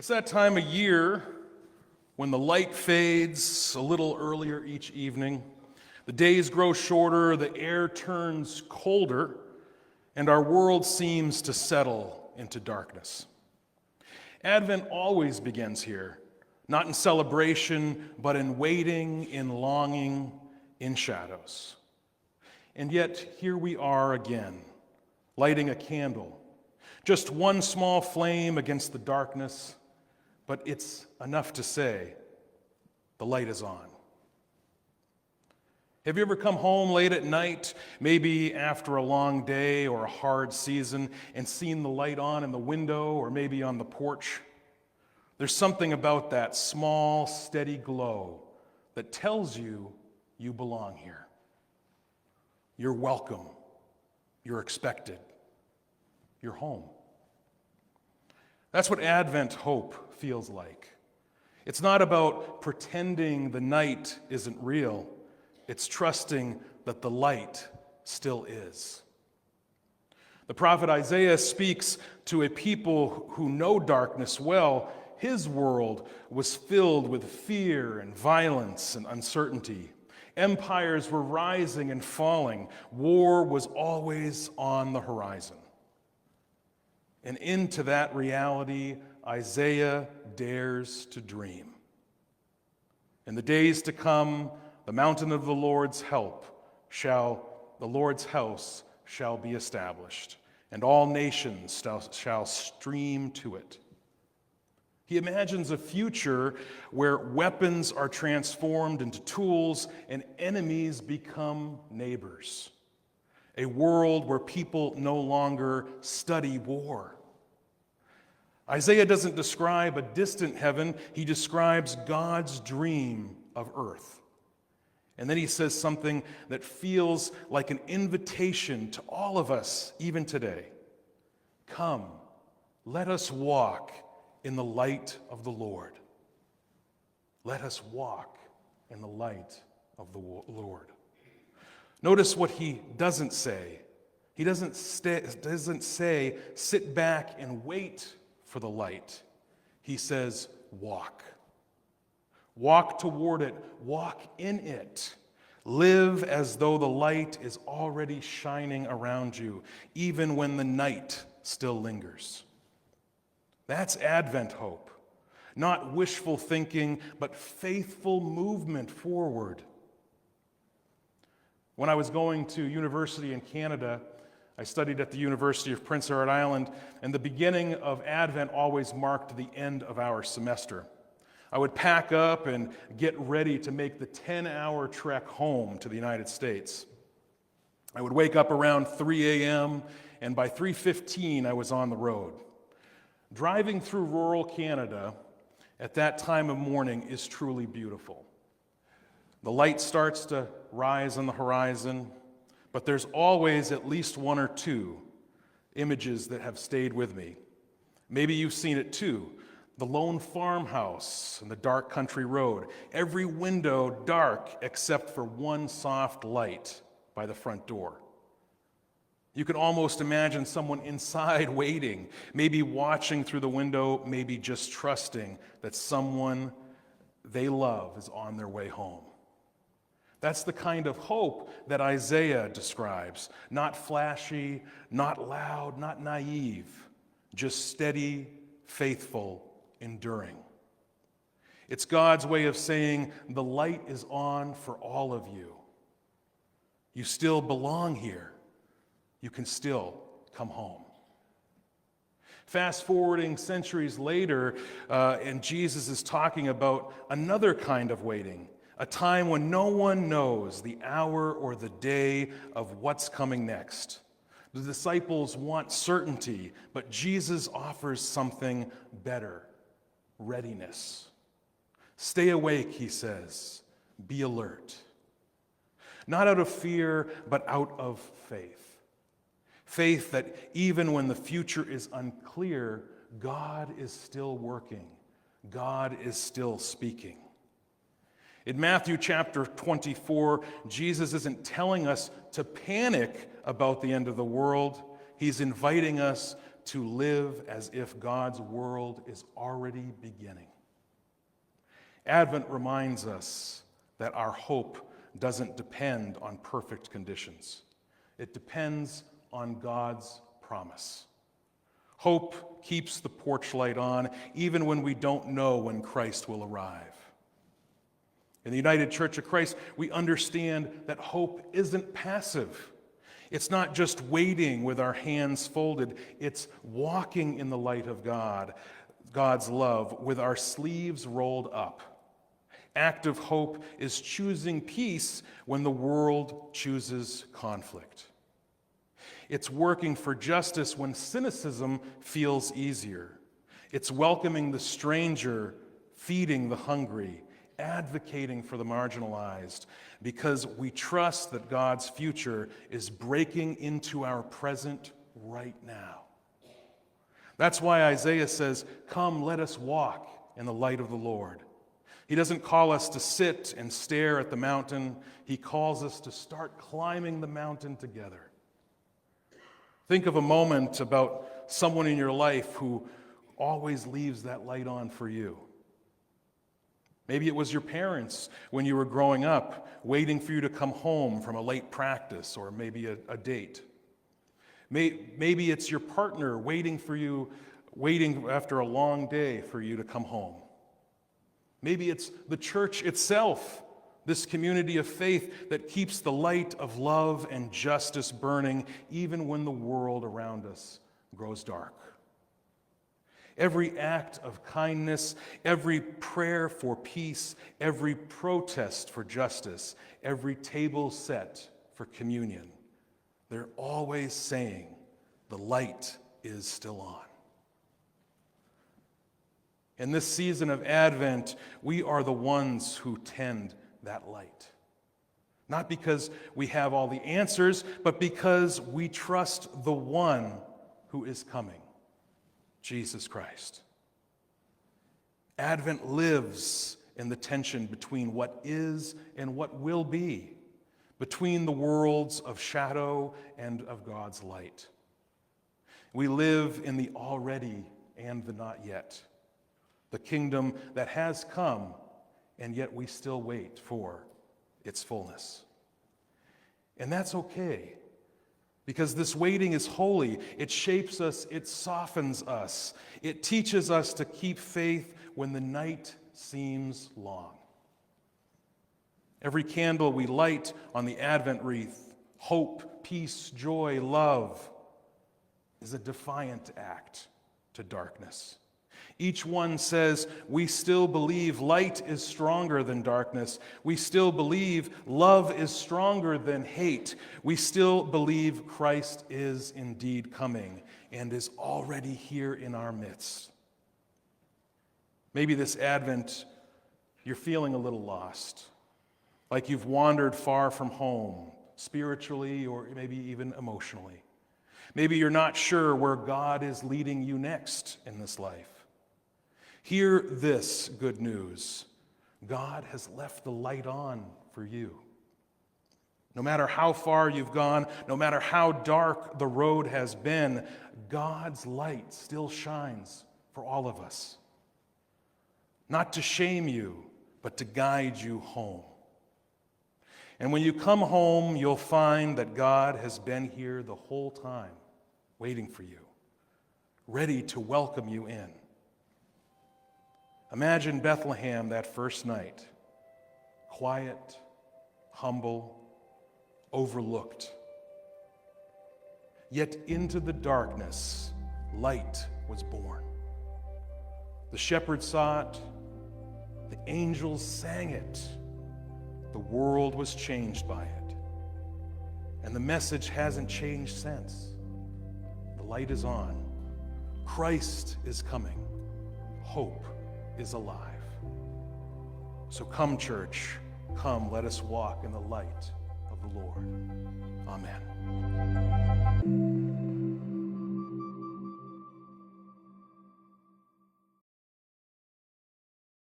It's that time of year when the light fades a little earlier each evening, the days grow shorter, the air turns colder, and our world seems to settle into darkness. Advent always begins here, not in celebration, but in waiting, in longing, in shadows. And yet, here we are again, lighting a candle, just one small flame against the darkness, but it's enough to say, the light is on. Have you ever come home late at night, maybe after a long day or a hard season, and seen the light on in the window or maybe on the porch? There's something about that small, steady glow that tells you you belong here. You're welcome. You're expected. You're home. That's what Advent hope feels like. It's not about pretending the night isn't real. It's trusting that the light still is. The prophet Isaiah speaks to a people who know darkness well. His world was filled with fear and violence and uncertainty. Empires were rising and falling. War was always on the horizon. And into that reality, Isaiah dares to dream. In the days to come, the mountain of the Lord's help the Lord's house shall be established, and all nations shall stream to it. He imagines a future where weapons are transformed into tools and enemies become neighbors. A world where people no longer study war. Isaiah doesn't describe a distant heaven, he describes God's dream of earth. And then he says something that feels like an invitation to all of us, even today. Come, let us walk in the light of the Lord. Let us walk in the light of the Lord. Notice what he doesn't say. He doesn't say, sit back and wait for the light. He says, walk. Walk toward it. Walk in it. Live as though the light is already shining around you, even when the night still lingers. That's Advent hope. Not wishful thinking, but faithful movement forward. When I was going to university in Canada, I studied at the University of Prince Edward Island, and the beginning of Advent always marked the end of our semester. I would pack up and get ready to make the 10-hour trek home to the United States. I would wake up around 3 a.m., and by 3:15 I was on the road. Driving through rural Canada at that time of morning is truly beautiful. The light starts to rise on the horizon, but there's always at least one or two images that have stayed with me. Maybe you've seen it too. The lone farmhouse and the dark country road. Every window dark except for one soft light by the front door. You can almost imagine someone inside waiting, maybe watching through the window, maybe just trusting that someone they love is on their way home. That's the kind of hope that Isaiah describes. Not flashy, not loud, not naive, just steady, faithful, enduring. It's God's way of saying the light is on for all of you. You still belong here. You can still come home. Fast forwarding centuries later, and Jesus is talking about another kind of waiting, a time when no one knows the hour or the day of what's coming next. The disciples want certainty, but Jesus offers something better, readiness. Stay awake, he says. Be alert. Not out of fear, but out of faith. Faith that even when the future is unclear, God is still working. God is still speaking. In Matthew chapter 24, Jesus isn't telling us to panic about the end of the world. He's inviting us to live as if God's world is already beginning. Advent reminds us that our hope doesn't depend on perfect conditions. It depends on God's promise. Hope keeps the porch light on even when we don't know when Christ will arrive. In the United Church of Christ, we understand that hope isn't passive. It's not just waiting with our hands folded. It's walking in the light of God, God's love, with our sleeves rolled up. Active hope is choosing peace when the world chooses conflict. It's working for justice when cynicism feels easier. It's welcoming the stranger, feeding the hungry, advocating for the marginalized, because we trust that God's future is breaking into our present right now. That's why Isaiah says, "Come, let us walk in the light of the Lord." He doesn't call us to sit and stare at the mountain. He calls us to start climbing the mountain together. Think of a moment about someone in your life who always leaves that light on for you. Maybe it was your parents when you were growing up, waiting for you to come home from a late practice or maybe a date. Maybe it's your partner waiting after a long day for you to come home. Maybe it's the church itself, this community of faith that keeps the light of love and justice burning even when the world around us grows dark. Every act of kindness, every prayer for peace, every protest for justice, every table set for communion, they're always saying the light is still on. In this season of Advent, we are the ones who tend that light. Not because we have all the answers, but because we trust the one who is coming. Jesus Christ. Advent lives in the tension between what is and what will be, between the worlds of shadow and of God's light. We live in the already and the not yet, the kingdom that has come, and yet we still wait for its fullness. And that's okay. Because this waiting is holy. It shapes us, it softens us. It teaches us to keep faith when the night seems long. Every candle we light on the Advent wreath, hope, peace, joy, love, is a defiant act to darkness. Each one says, we still believe light is stronger than darkness. We still believe love is stronger than hate. We still believe Christ is indeed coming and is already here in our midst. Maybe this Advent, you're feeling a little lost, like you've wandered far from home, spiritually or maybe even emotionally. Maybe you're not sure where God is leading you next in this life. Hear this good news. God has left the light on for you. No matter how far you've gone, no matter how dark the road has been, God's light still shines for all of us. Not to shame you, but to guide you home. And when you come home, you'll find that God has been here the whole time, waiting for you, ready to welcome you in. Imagine Bethlehem that first night, quiet, humble, overlooked. Yet into the darkness, light was born. The shepherds saw it, the angels sang it, the world was changed by it. And the message hasn't changed since. The light is on. Christ is coming. Hope is alive. So come, church, come, let us walk in the light of the Lord. Amen.